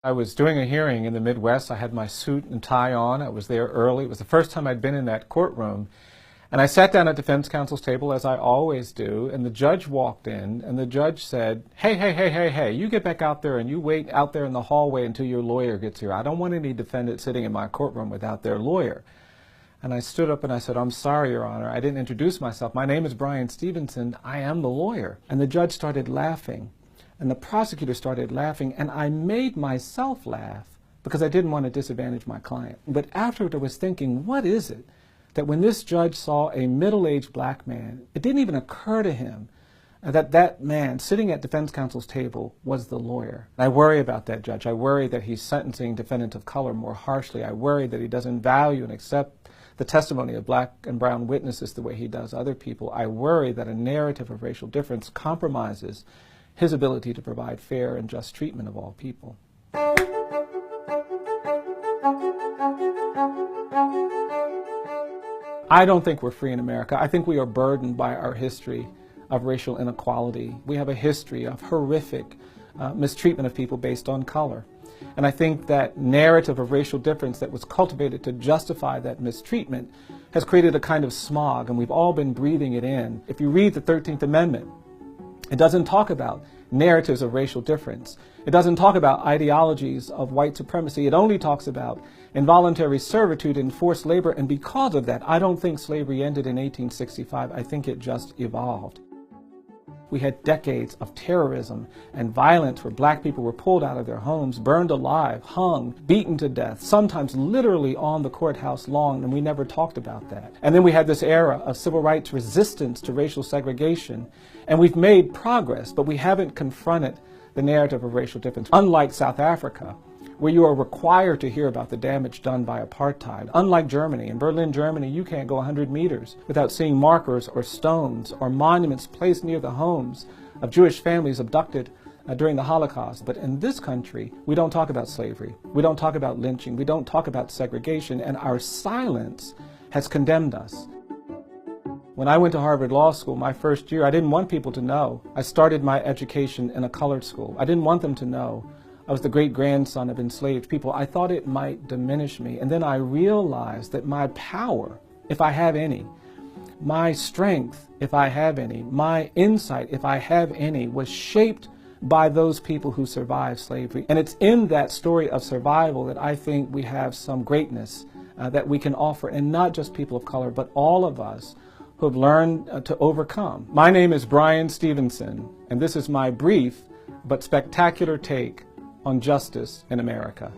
I was doing a hearing in the Midwest. I had my suit and tie on. I was there early. It was the first time I'd been in that courtroom. And I sat down at defense counsel's table, as I always do, and the judge walked in, and the judge said, hey, you get back out there and you wait out there in the hallway until your lawyer gets here. I don't want any defendant sitting in my courtroom without their lawyer. And I stood up and I said, I'm sorry, Your Honor, I didn't introduce myself. My name is Brian Stevenson. I am the lawyer. And the judge started laughing, and the prosecutor started laughing, and I made myself laugh because I didn't want to disadvantage my client. But afterward, I was thinking, what is it that when this judge saw a middle-aged black man, it didn't even occur to him that that man sitting at defense counsel's table was the lawyer? I worry about that judge. I worry that he's sentencing defendants of color more harshly. I worry that he doesn't value and accept the testimony of black and brown witnesses the way he does other people. I worry that a narrative of racial difference compromises his ability to provide fair and just treatment of all people. I don't think we're free in America. I think we are burdened by our history of racial inequality. We have a history of horrific mistreatment of people based on color. And I think that narrative of racial difference that was cultivated to justify that mistreatment has created a kind of smog, and we've all been breathing it in. If you read the 13th Amendment, it doesn't talk about narratives of racial difference. It doesn't talk about ideologies of white supremacy. It only talks about involuntary servitude and forced labor, and because of that, I don't think slavery ended in 1865. I think it just evolved. We had decades of terrorism and violence where black people were pulled out of their homes, burned alive, hung, beaten to death, sometimes literally on the courthouse lawn, and we never talked about that. And then we had this era of civil rights resistance to racial segregation, and we've made progress, but we haven't confronted the narrative of racial difference. Unlike South Africa, where you are required to hear about the damage done by apartheid. Unlike Germany, in Berlin, Germany, you can't go 100 meters without seeing markers or stones or monuments placed near the homes of Jewish families abducted during the Holocaust. But in this country, we don't talk about slavery. We don't talk about lynching. We don't talk about segregation, and our silence has condemned us. When I went to Harvard Law School my first year, I didn't want people to know I started my education in a colored school. I didn't want them to know I was the great-grandson of enslaved people. I thought it might diminish me. And then I realized that my power, if I have any, my strength, if I have any, my insight, if I have any, was shaped by those people who survived slavery. And it's in that story of survival that I think we have some greatness that we can offer, and not just people of color, but all of us who have learned to overcome. My name is Brian Stevenson, and this is my brief but spectacular take on justice in America.